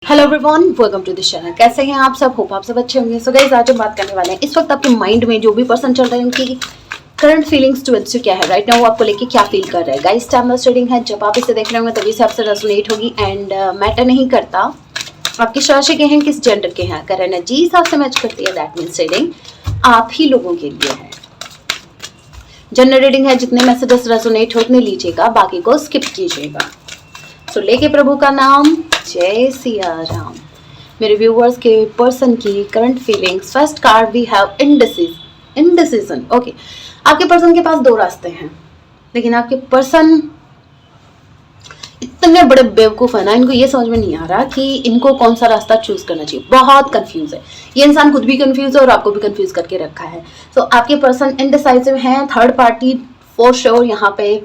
Hello everyone, welcome to this channel. कैसे हैं आप सब? होप आप सब अच्छे होंगे। सो गाइस, आज हम बात करने वाले हैं इस वक्त आपके माइंड में जो भी पर्सन चल रहे हैं उनकी करंट फीलिंग्स टुवर्ड्स यू क्या है, राइट नाउ वो आपको लेके क्या फील कर रहे हैं। गाइस, टाइमलेस रीडिंग है, जब आप इसे देख रहे होंगे तभी से आपसे रेजोनेट होगी एंड मैटर नहीं करता आपके राशि के हैं, किस जेंडर के हैं। अगर एनर्जी हिसाब से मैच करती है दैट मीन्स रीडिंग आप ही लोगों के लिए है। जनरल रीडिंग है, जितने मैसेजेस रेजोनेट हो उतने लीजिएगा, बाकी को स्किप कीजिएगा। तो लेके प्रभु का नाम, जय सिया राम। मेरे व्यूअर्स के पर्सन की current feelings. First card we have indecision. Okay, आपके पर्सन के पास दो रास्ते हैं, लेकिन आपके पर्सन इतने बड़े बेवकूफ है ना, इनको ये समझ में नहीं आ रहा कि इनको कौन सा रास्ता चूज करना चाहिए। बहुत कंफ्यूज है ये इंसान, खुद भी कंफ्यूज है और आपको भी कंफ्यूज करके रखा है। सो आपके पर्सन इनडिसाइसिव हैं, थर्ड पार्टी फॉर श्योर यहाँ पे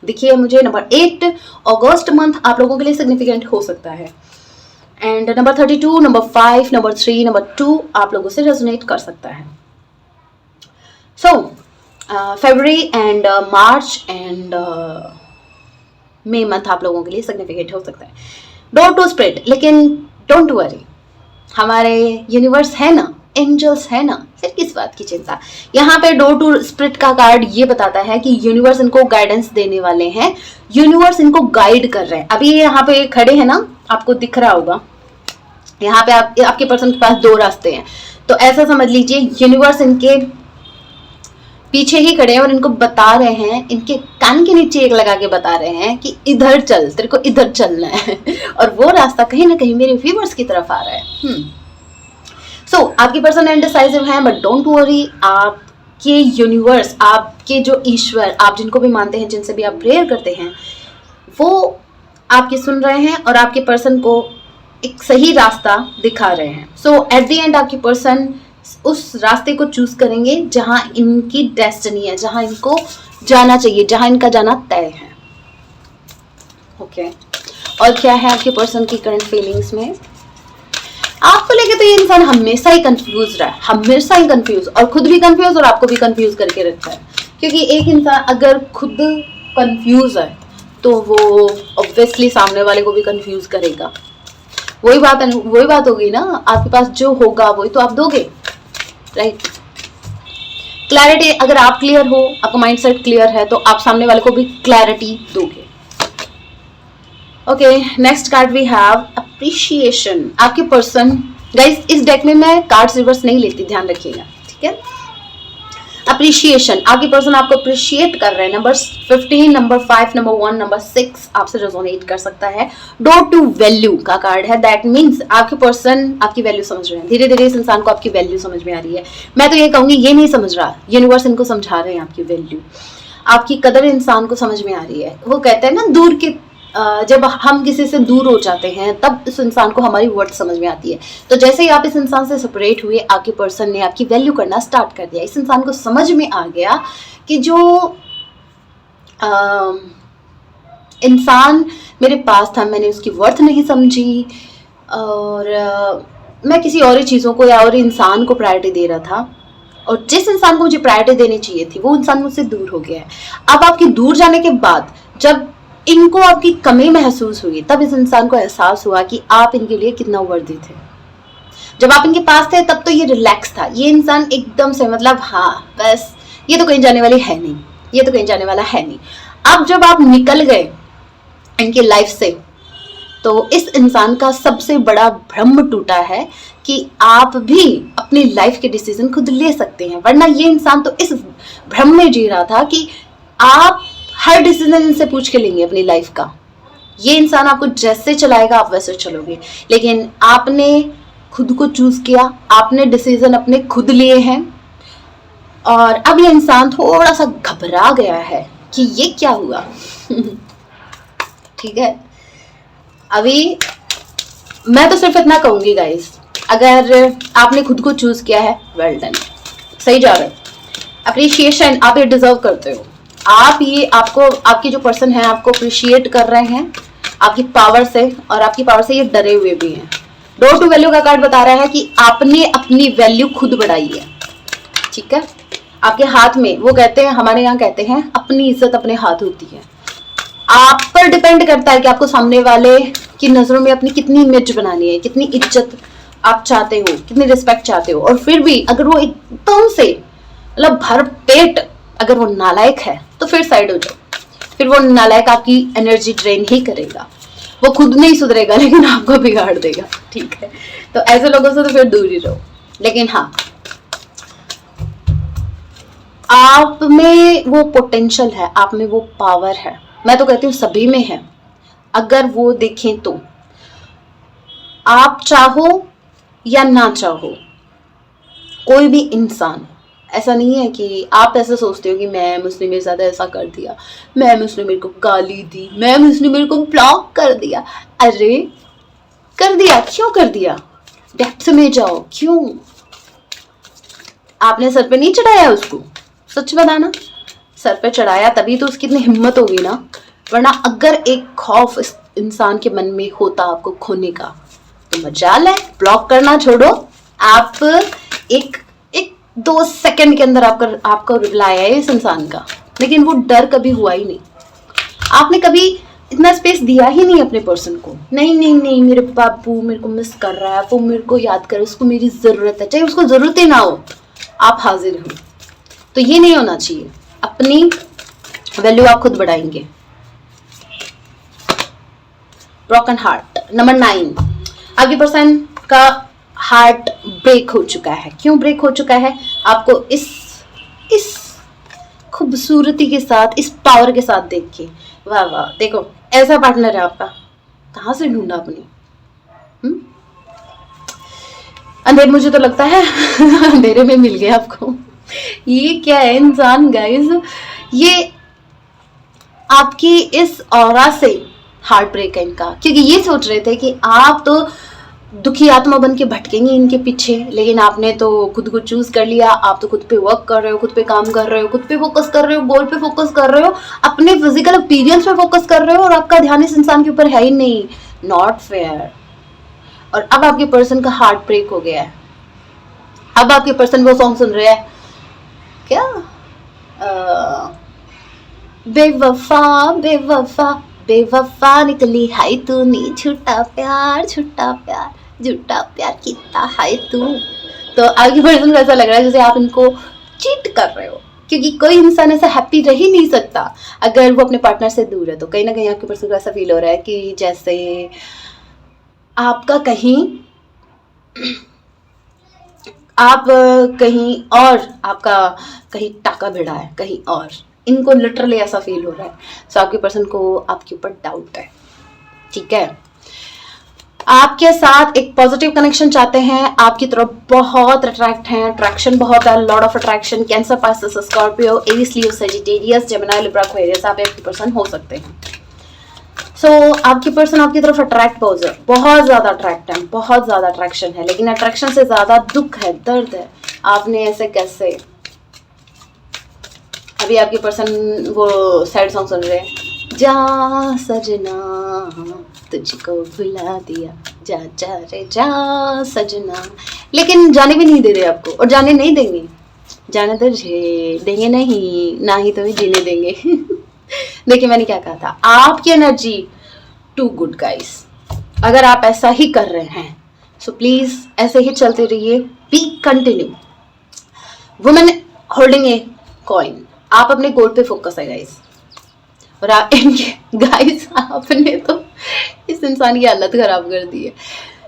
देखिए मुझे। नंबर 8 अगस्त मंथ आप लोगों के लिए सिग्निफिकेंट हो सकता है and number 32, number 5, number 3, number 2 आप लोगों से रेजोनेट कर सकता है। So February and March and May month आप लोगों के लिए सिग्निफिकेंट हो सकता है। डोर टू स्प्रेड, लेकिन डोंट वरी, हमारे यूनिवर्स है ना, एंजल्स है ना, फिर किस बात की चिंता। यहाँ पे डोर टू स्प्रिट का कार्ड ये बताता है कि यूनिवर्स इनको गाइडेंस देने वाले हैं, यूनिवर्स इनको गाइड कर रहे हैं। अभी ये यहाँ पे खड़े हैं ना, आपको दिख रहा होगा यहाँ पे आपके पर्सन के पास दो रास्ते हैं। तो ऐसा समझ लीजिए यूनिवर्स इनके पीछे ही खड़े हैं और इनको बता रहे हैं, इनके कान के नीचे एक लगा के बता रहे हैं कि इधर चल, तेरे को इधर चलना है और वो रास्ता कहीं ना कहीं मेरे व्यूअर्स की तरफ आ रहा है। सो आपकी पर्सन इनडिसाइसिव है, बट डोंट वरी, आपके यूनिवर्स, आपके जो ईश्वर, आप जिनको भी मानते हैं, जिनसे भी आप प्रेयर करते हैं, वो आपकी सुन रहे हैं और आपके पर्सन को एक सही रास्ता दिखा रहे हैं। सो एट द एंड आपके पर्सन उस रास्ते को चूज करेंगे जहां इनकी डेस्टिनी है, जहां इनको जाना चाहिए, जहां इनका जाना तय है। ओके, और क्या है आपके पर्सन की करंट फीलिंग्स में? आपको लेके तो ये इंसान हमेशा ही कंफ्यूज रहा है, हमेशा ही कंफ्यूज, और खुद भी कंफ्यूज और आपको भी कंफ्यूज करके रखा है। क्योंकि एक इंसान अगर खुद कंफ्यूज है तो वो ऑब्वियसली सामने वाले को भी कंफ्यूज करेगा। वही बात होगी ना, आपके पास जो होगा वही तो आप दोगे, राइट। क्लैरिटी, अगर आप क्लियर हो, आपका माइंडसेट क्लियर है, तो आप सामने वाले को भी क्लैरिटी दोगे। Okay, next card we have appreciation. आपके पर्सन, गाइस इस डेक में मैं कार्ड्स रिवर्स नहीं लेती, ध्यान रखिएगा, ठीक है। अप्रिशिएशन, आपके पर्सन आपको अप्रिशिएट कर रहे हैं। नंबर 15, नंबर 5, नंबर 1, नंबर 6 आपसे रेजोनेट कर सकता है। डोर टू वैल्यू का कार्ड है, दैट मीन्स आपके पर्सन आपकी वैल्यू समझ रहे हैं। धीरे धीरे इस इंसान को आपकी वैल्यू समझ में आ रही है। मैं तो ये कहूंगी ये नहीं समझ रहा, यूनिवर्स इनको समझा रहे हैं आपकी वैल्यू, आपकी कदर इंसान को समझ में आ रही है। वो कहते हैं ना, दूर के जब हम किसी से दूर हो जाते हैं तब इस इंसान को हमारी वर्थ समझ में आती है। तो जैसे ही आप इस इंसान से सेपरेट हुए, आपके पर्सन ने आपकी वैल्यू करना स्टार्ट कर दिया। इस इंसान को समझ में आ गया कि जो इंसान मेरे पास था, मैंने उसकी वर्थ नहीं समझी और मैं किसी और ही चीज़ों को या और इंसान को प्रायोरिटी दे रहा था, और जिस इंसान को मुझे प्रायोरिटी देनी चाहिए थी वो इंसान मुझसे दूर हो गया है। अब आपके दूर जाने के बाद जब इनको आपकी कमी महसूस हुई, तब इस इंसान को एहसास हुआ कि आप इनके लिए कितना वर्दी थे। जब आप इनके पास थे तब तो ये रिलैक्स था, ये इंसान एकदम से, मतलब हाँ बस ये तो कहीं जाने वाली है नहीं, ये तो कहीं जाने वाला है नहीं। अब जब आप निकल गए इनकी लाइफ से, तो इस इंसान का सबसे बड़ा भ्रम टूटा है कि आप भी अपनी लाइफ के डिसीजन खुद ले सकते हैं। वरना ये इंसान तो इस भ्रम में जी रहा था कि आप हर डिसीजन इनसे पूछ के लेंगे अपनी लाइफ का। ये इंसान आपको जैसे चलाएगा आप वैसे चलोगे, लेकिन आपने खुद को चूज किया, आपने डिसीजन अपने खुद लिए हैं, और अब ये इंसान थोड़ा सा घबरा गया है कि ये क्या हुआ ठीक है। अभी मैं तो सिर्फ इतना कहूंगी गाइस, अगर आपने खुद को चूज किया है, वेल डन, सही जा रहा है। अप्रिशिएशन आप ये डिजर्व करते हो। आप ये, आपको, आपके जो पर्सन है आपको अप्रिशिएट कर रहे हैं आपकी पावर से, और आपकी पावर से ये डरे हुए भी हैं। डोर टू वैल्यू का कार्ड बता रहा है कि आपने अपनी वैल्यू खुद बढ़ाई है, ठीक है। आपके हाथ में, वो कहते हैं, हमारे यहाँ कहते हैं अपनी इज्जत अपने हाथ होती है। आप पर डिपेंड करता है कि आपको सामने वाले की नजरों में अपनी कितनी इमेज बनानी है, कितनी इज्जत आप चाहते हो, कितनी रिस्पेक्ट चाहते हो। और फिर भी अगर वो एकदम से मतलब भर पेट अगर वो नालायक है तो फिर साइड हो जाओ। फिर वो नालायक आपकी एनर्जी ड्रेन ही करेगा, वो खुद नहीं सुधरेगा लेकिन आपको बिगाड़ देगा, ठीक है। तो ऐसे लोगों से तो फिर दूर ही रहो। लेकिन हाँ, आप में वो पोटेंशियल है, आप में वो पावर है, मैं तो कहती हूँ सभी में है। अगर वो देखें तो आप चाहो या ना चाहो, कोई भी इंसान, ऐसा नहीं है कि आप ऐसा सोचते हो कि मैम उसने मेरे साथ ऐसा कर दिया, मैम उसने मेरे को गाली दी, मैम उसने मेरे को ब्लॉक कर दिया। अरे कर दिया, क्यों कर दिया? डेप्थ में जाओ, क्यों? आपने सर पे नहीं चढ़ाया उसको, सच बताना। सर पे चढ़ाया तभी तो उसकी इतनी हिम्मत होगी ना, वरना अगर एक खौफ इस इंसान के मन में होता आपको खोने का तो मजाल है, ब्लॉक करना छोड़ो। आप एक 2 सेकंड के अंदर आपको रिप्लाई है इस इंसान का, लेकिन वो डर कभी हुआ ही नहीं। आपने कभी इतना स्पेस दिया ही नहीं अपने पर्सन को। नहीं नहीं नहीं, मेरे बाबू मेरे को मिस कर रहा है, वो मेरे को याद करे, उसको मेरी जरूरत है, चाहे उसको जरूरत ही ना हो, आप हाजिर हो। तो ये नहीं होना चाहिए। अपनी वैल्यू आप खुद बढ़ाएंगे। ब्रोकन हार्ट नंबर 9, आपके पर्सन का हार्ट ब्रेक हो चुका है। क्यों ब्रेक हो चुका है? आपको इस खूबसूरती के साथ, इस पावर के साथ देख के, वाह वाह, देखो ऐसा पार्टनर है आपका, कहाँ से ढूंढा अपनी? अंधेरे, मुझे तो लगता है अंधेरे में मिल गया आपको। ये क्या है इंसान गाइस, ये आपकी इस ऑरा से हार्ट ब्रेक है इनका, क्योंकि ये सोच रहे थे कि आप तो दुखी आत्मा बन के भटकेंगे इनके पीछे, लेकिन आपने तो खुद को चूज कर लिया। आप तो खुद पे वर्क कर रहे हो, खुद पे काम कर रहे हो, खुद पे फोकस कर रहे हो, गोल पे फोकस कर रहे हो, अपने फिजिकल अपीयरेंस पे फोकस कर रहे हो, और आपका ध्यान इस इंसान के ऊपर है ही नहीं। Not fair. और अब आपके पर्सन का हार्ट ब्रेक हो गया है। अब आपके पर्सन वो सॉन्ग सुन रहे हैं क्या, बेवफा बेवफा बेवफा निकली हाय तू नी, झूठा प्यार झूठा प्यार कितना हाय तू। तो आपके पर्सन को ऐसा लग रहा है जैसे आप इनको चीट कर रहे हो, क्योंकि कोई इंसान ऐसा हैप्पी रह ही नहीं सकता अगर वो अपने पार्टनर से दूर है। तो कहीं ना कहीं आपके पर्सन को ऐसा फील हो रहा है कि जैसे आपका आप कहीं और, आपका कहीं टाका भिड़ा है कहीं और, इनको लिटरली ऐसा फील हो रहा है। सो आपके पर्सन को आपके ऊपर डाउट है, ठीक है। आपके साथ एक पॉजिटिव कनेक्शन चाहते हैं, आपकी तरफ बहुत अट्रैक्ट हैं, अट्रैक्शन बहुत है, Lord of attraction. Cancer, Pisces, Scorpio, Aries, Leo, Sagittarius, Gemini, Libra, Aquarius, आप आपके पर्सन हो सकते हैं। सो आपकी पर्सन आपकी तरफ अट्रैक्ट बहुत ज्यादा अट्रैक्ट है, बहुत ज्यादा अट्रैक्शन है, लेकिन अट्रैक्शन से ज्यादा दुख है, दर्द है। आपने ऐसे कैसे, अभी आपके पर्सन वो सैड सॉन्ग सुन रहे हैं, जा सजना तुझको भुला दिया, जा जा रे जा सजना, लेकिन जाने भी नहीं दे रहे आपको, और जाने नहीं देंगे, जाने तो देंगे नहीं, ना ही तुम्हें जीने देंगे। देखिए मैंने क्या कहा था, आपकी एनर्जी टू गुड गाइस। अगर आप ऐसा ही कर रहे हैं सो प्लीज ऐसे ही चलते रहिए, B continue. Women holding a coin, आप अपने गोल पे फोकस है गाइस। और आप इनके गाइस, आपने तो इस इंसान की हालत खराब कर दी है।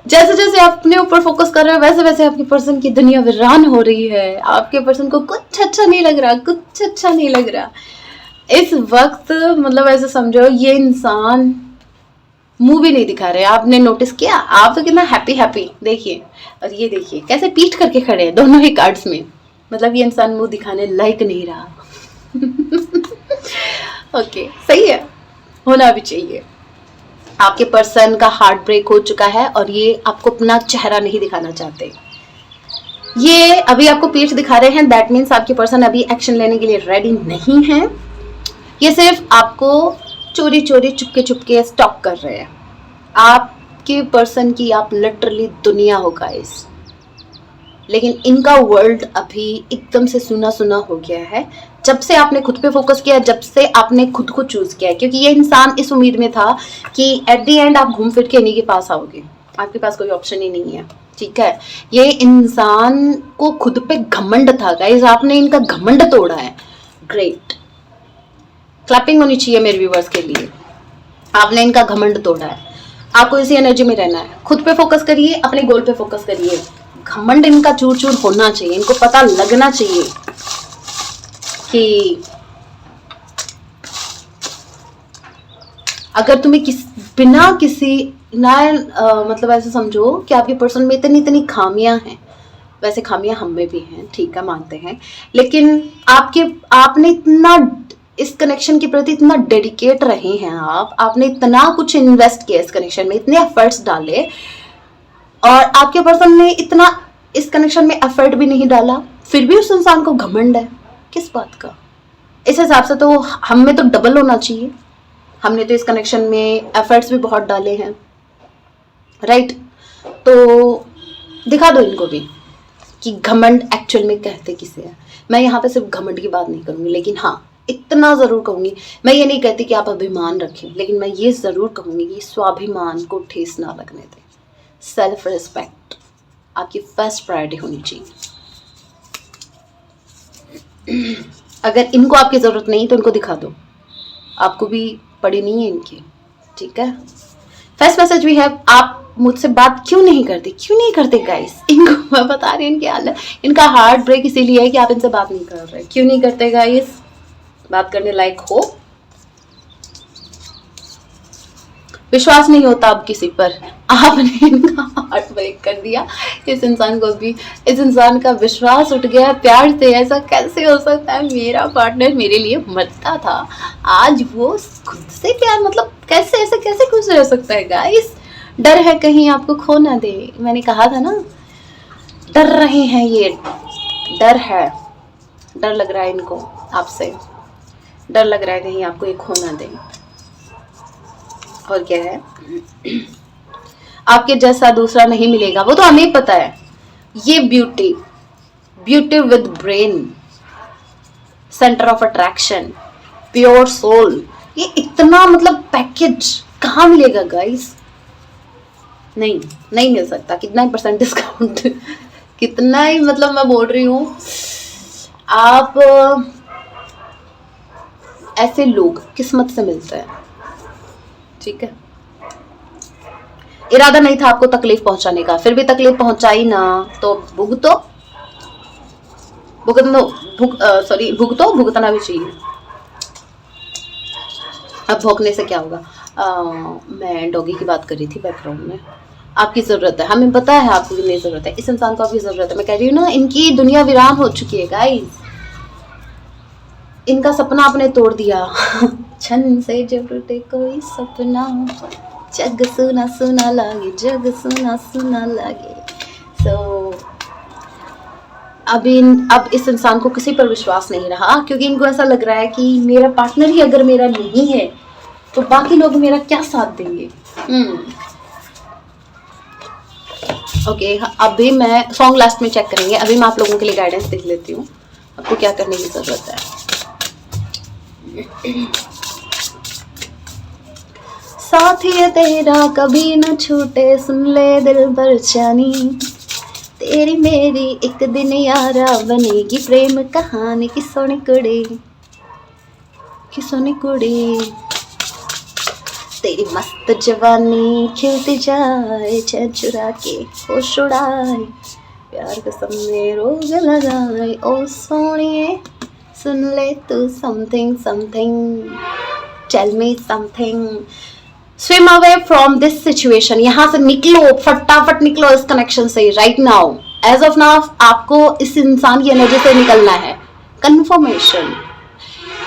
जैसे जैसे आप अपने ऊपर फोकस कर रहे हो वैसे वैसे आपकी पर्सन की दुनिया वीरान हो रही है। आपके पर्सन को कुछ अच्छा नहीं लग रहा, कुछ अच्छा नहीं लग रहा इस वक्त। मतलब ऐसे समझो ये इंसान मुंह भी नहीं दिखा रहे। आपने नोटिस किया, आप तो कितना हैप्पी हैप्पी, देखिए। और ये देखिए कैसे पीठ करके खड़े हैं दोनों ही कार्ड्स में, मतलब ये इंसान मुंह दिखाने लायक नहीं रहा। ओके, सही है, होना भी चाहिए। आपके पर्सन का हार्ट ब्रेक हो चुका है और ये आपको अपना चेहरा नहीं दिखाना चाहते। ये अभी आपको पीठ दिखा रहे हैं, दैट मीन्स आपके पर्सन अभी एक्शन लेने के लिए रेडी नहीं है। ये सिर्फ आपको चोरी चोरी चुपके चुपके स्टॉक कर रहे हैं। आपके पर्सन की आप लिटरली दुनिया हो गाइस, लेकिन इनका वर्ल्ड अभी एकदम से सुना सुना हो गया है। जब से आपने खुद पे फोकस किया, जब से आपने खुद को चूज किया, क्योंकि ये इंसान इस उम्मीद में था कि एट द एंड आप घूम फिर के इन्हीं के पास आओगे, आपके पास कोई ऑप्शन ही नहीं है, ठीक है। ये इंसान को खुद पे घमंड था गाइस, आपने इनका घमंड तोड़ा है, ग्रेट, क्लैपिंग होनी चाहिए मेरे व्यूवर्स के लिए। आपने इनका घमंड तोड़ा है, आपको इसी एनर्जी में रहना है, खुद पे फोकस करिए, अपने गोल पे फोकस करिए। घमंड इनका चूर चूर होना चाहिए, इनको पता लगना चाहिए कि अगर तुम्हें बिना किसी ना मतलब ऐसे समझो कि आपके पर्सन में इतनी इतनी खामियां हैं, वैसे खामियां हम में भी हैं, ठीक है, मानते हैं, लेकिन आपने इतना इस कनेक्शन के प्रति इतना डेडिकेट रहे हैं, आपने इतना कुछ इन्वेस्ट किया इस कनेक्शन में, इतने एफर्ट्स डाले, और आपके पर्सन ने इतना इस कनेक्शन में एफर्ट भी नहीं डाला, फिर भी उस इंसान को घमंड है, किस बात का? इस हिसाब से तो हम में तो डबल होना चाहिए, हमने तो इस कनेक्शन में एफर्ट्स भी बहुत डाले हैं, राइट? तो दिखा दो इनको भी कि घमंड एक्चुअल में कहते किसे है। मैं यहाँ पे सिर्फ घमंड की बात नहीं करूँगी, लेकिन हाँ इतना ज़रूर कहूँगी, मैं ये नहीं कहती कि आप अभिमान रखें, लेकिन मैं ये ज़रूर कहूँगी कि स्वाभिमान को ठेस ना लगने दें। सेल्फ रिस्पेक्ट आपकी फर्स्ट प्रायोरिटी होनी चाहिए। अगर इनको आपकी ज़रूरत नहीं तो इनको दिखा दो, आपको भी पड़ी नहीं है इनकी, ठीक है। फर्स्ट मैसेज भी है, आप मुझसे बात क्यों नहीं करते गाइस? इनको मैं बता रही हूँ इनकी हालत, इनका हार्ट ब्रेक इसीलिए है कि आप इनसे बात नहीं कर रहे। क्यों नहीं करते गाइस? बात करने लायक हो, विश्वास नहीं होता अब किसी पर, आपने इनका हार्ट ब्रेक कर दिया, इस इंसान को भी, इस इंसान का विश्वास उठ गया प्यार से। ऐसा कैसे हो सकता है? मेरा पार्टनर मेरे लिए मरता था, आज वो खुद से प्यार, मतलब कैसे, ऐसे कैसे खुश रह सकता है गाइस? डर है कहीं आपको खो ना दे, मैंने कहा था ना, डर रहे हैं ये, डर है, डर लग रहा है इनको आपसे, डर लग रहा है कहीं आपको ये खो ना दे। और क्या है, आपके जैसा दूसरा नहीं मिलेगा, वो तो हमें पता है। ये beauty with brain, centre of attraction, pure soul, ये इतना मतलब पैकेज कहाँ मिलेगा गाइस? नहीं मिल सकता। कितना ही परसेंट डिस्काउंट, कितना ही, मतलब मैं बोल रही हूँ, आप ऐसे लोग किस्मत से मिलते हैं, ठीक है। इरादा नहीं था आपको तकलीफ पहुंचाने का, फिर भी तकलीफ पहुंचाई ना, तो भुगतो, भुगतना भी चाहिए। अब भोगने से क्या होगा? मैं डॉगी की बात कर रही थी बैकग्राउंड में। आपकी ज़रूरत है, हमें पता है आपको भी नहीं ज़रूरत है, इस इंसान को आपकी ज़रूरत है। मैं कह रही हूँ ना, इनकी दुनिया वीरान हो चुकी है गाइस, इनका सपना आपने तोड़ दिया। छन से जब टूटे कोई सपना, जग सुना सुना लागे, जग सुना सुना लागे। So, अब इस इंसान को किसी पर विश्वास नहीं रहा, क्योंकि इनको ऐसा लग रहा है कि मेरा पार्टनर ही अगर मेरा नहीं है तो बाकी लोग मेरा क्या साथ देंगे। ओके, अभी मैं सॉन्ग लास्ट में चेक करेंगे, अभी मैं आप लोगों के लिए गाइडेंस देख लेती हूँ आपको क्या करने की जरूरत है। साथी तेरा कभी न छूटे, सुन ले दिल भर जानी, तेरी मेरी एक दिन यारा बनेगी प्रेम कहानी की सोनी कुड़ी, तेरी मस्त जवानी खिलती जाए, चैन चुरा के होश उड़ाए, प्यार कसम में रोग लगाए, ओ सोनिए सुन ले तू something, tell me something, swim away from this situation, यहाँ से निकलो, फटाफट निकलो इस कनेक्शन से right now, as of now आपको इस इंसान की एनर्जी से निकलना है। कंफर्मेशन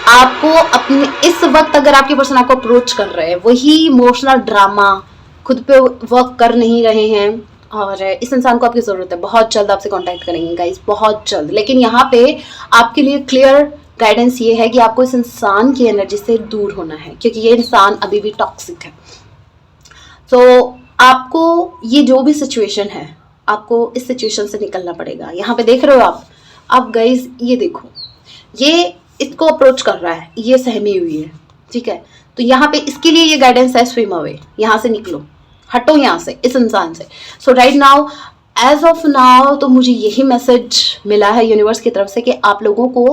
आपको अपने इस वक्त, अगर आपके पर्सन आपको अप्रोच कर रहे हैं, वही इमोशनल ड्रामा, खुद पे वर्क कर नहीं रहे हैं, और इस इंसान को आपकी ज़रूरत है, बहुत जल्द आपसे कांटेक्ट करेंगे गाइस, बहुत जल्द। लेकिन यहाँ पे आपके लिए क्लियर गाइडेंस ये है कि आपको इस इंसान की एनर्जी से दूर होना है, क्योंकि ये इंसान अभी भी टॉक्सिक है। तो आपको ये जो भी सिचुएशन है, आपको इस सिचुएशन से निकलना पड़ेगा। यहाँ पे देख रहे हो आप गाइस, ये देखो, ये इसको अप्रोच कर रहा है, ये सहमी हुई है, ठीक है। तो यहाँ पे इसके लिए ये गाइडेंस है, स्विम अवे, यहाँ से निकलो, हटो यहाँ से, इस इंसान से। So right now, as of now, तो मुझे यही मैसेज मिला है यूनिवर्स की तरफ से कि आप लोगों को,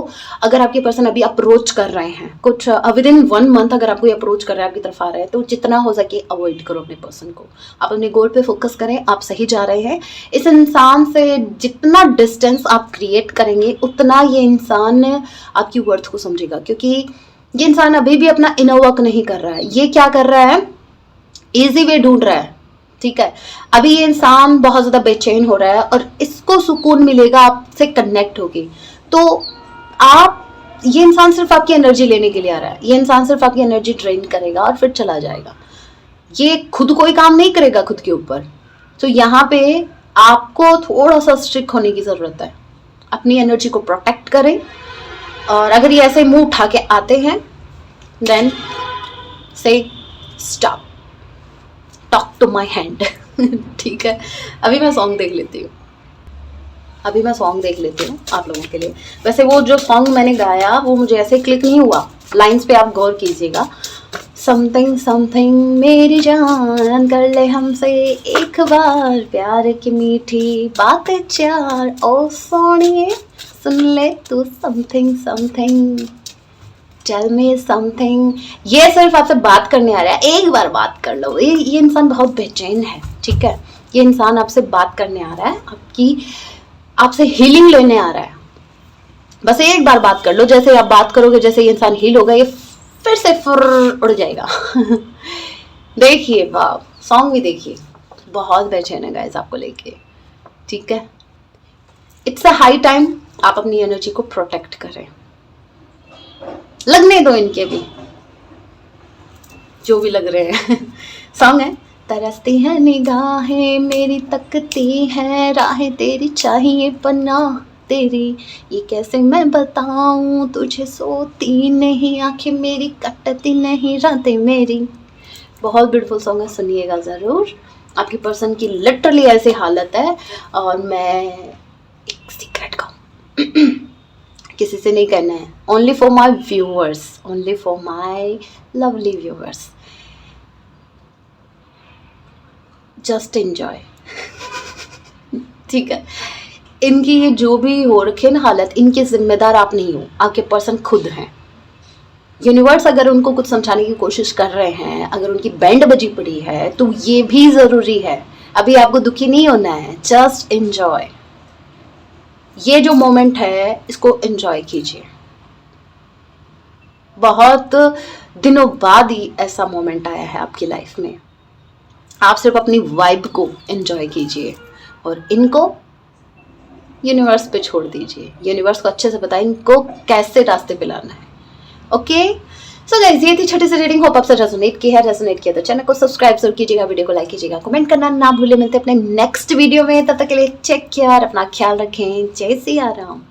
अगर आपके पर्सन अभी अप्रोच कर रहे हैं, कुछ विद इन 1 मंथ अगर आपको अप्रोच कर रहे हैं, आपकी तरफ आ रहे हैं, तो जितना हो सके अवॉइड करो अपने पर्सन को। आप अपने गोल पे फोकस करें, आप सही जा रहे हैं। इस इंसान से जितना डिस्टेंस आप क्रिएट करेंगे, उतना ये इंसान आपकी वर्थ को समझेगा, क्योंकि ये इंसान अभी भी अपना इनर वर्क नहीं कर रहा है। ये क्या कर रहा है, इजी वे ढूंढ रहा है, ठीक है। अभी ये इंसान बहुत ज्यादा बेचैन हो रहा है और इसको सुकून मिलेगा आपसे कनेक्ट होके। तो आप, ये इंसान सिर्फ आपकी एनर्जी लेने के लिए आ रहा है, ये इंसान सिर्फ आपकी एनर्जी ड्रेन करेगा और फिर चला जाएगा। ये खुद कोई काम नहीं करेगा खुद के ऊपर। तो यहाँ पे आपको थोड़ा सा स्ट्रिक्ट होने की जरूरत है, अपनी एनर्जी को प्रोटेक्ट करें। और अगर ये ऐसे मुंह उठा के आते हैं, then say stop, talk to my hand, ठीक है। अभी मैं सॉन्ग देख लेती हूँ आप लोगों के लिए। वैसे वो जो सॉन्ग मैंने गाया वो मुझे ऐसे क्लिक नहीं हुआ, लाइंस पे आप गौर कीजिएगा। समथिंग समथिंग मेरी जान, कर ले हमसे एक बार प्यार की मीठी बातें चार, ओ सोनिए सुन ले तू something something, tell me something. ये सिर्फ आपसे बात करने आ रहा है, एक बार बात कर लो। ये इंसान बहुत बेचैन है, ठीक है। ये इंसान आपसे बात करने आ रहा है, आपसे हीलिंग लेने आ रहा है। बस एक बार बात कर लो, जैसे आप बात करोगे, जैसे ये इंसान हील होगा, ये फिर से फुर उड़ जाएगा। देखिए, वाह, सॉन्ग भी देखिए, बहुत बेचैन है गाइस आपको लेके, ठीक है। इट्स अ हाई टाइम आप अपनी एनर्जी को प्रोटेक्ट करें। लगने दो इनके भी, जो भी लग रहे हैं। सॉन्ग है, तरसती है निगाहें मेरी, तकती है राहें तेरी, चाहिए पनाह तेरी, ये कैसे मैं बताऊं तुझे, सोती नहीं आंखें मेरी, कटती नहीं रातें मेरी। बहुत ब्यूटीफुल सॉन्ग है, सुनिएगा ज़रूर। आपकी पर्सन की लिटरली ऐसी हालत है। और मैं एक सीक्रेट कहूँ, किसी से नहीं कहना है, only for my viewers, only for my lovely viewers, just enjoy, ठीक है। इनकी ये जो भी हो रखे ना हालत, इनके जिम्मेदार आप नहीं हो, आपके पर्सन खुद हैं। यूनिवर्स अगर उनको कुछ समझाने की कोशिश कर रहे हैं, अगर उनकी बैंड बजी पड़ी है, तो ये भी ज़रूरी है। अभी आपको दुखी नहीं होना है, जस्ट एंजॉय। ये जो मोमेंट है, इसको एंजॉय कीजिए। बहुत दिनों बाद ही ऐसा मोमेंट आया है आपकी लाइफ में। आप सिर्फ अपनी वाइब को एंजॉय कीजिए और इनको यूनिवर्स पे छोड़ दीजिए। यूनिवर्स को अच्छे से बताएं इनको कैसे रास्ते पे लाना है। ओके, सो गाइस, ये थी छोटी सी रीडिंग। होप आपसे रेजोनेट की है। रेजोनेट किया तो चैनल को सब्सक्राइब जरूर कीजिएगा, वीडियो को लाइक कीजिएगा, कमेंट करना ना भूले। मिलते हैं अपने नेक्स्ट वीडियो में, तब तक के लिए टेक केयर, अपना ख्याल रखें। जय सिया राम।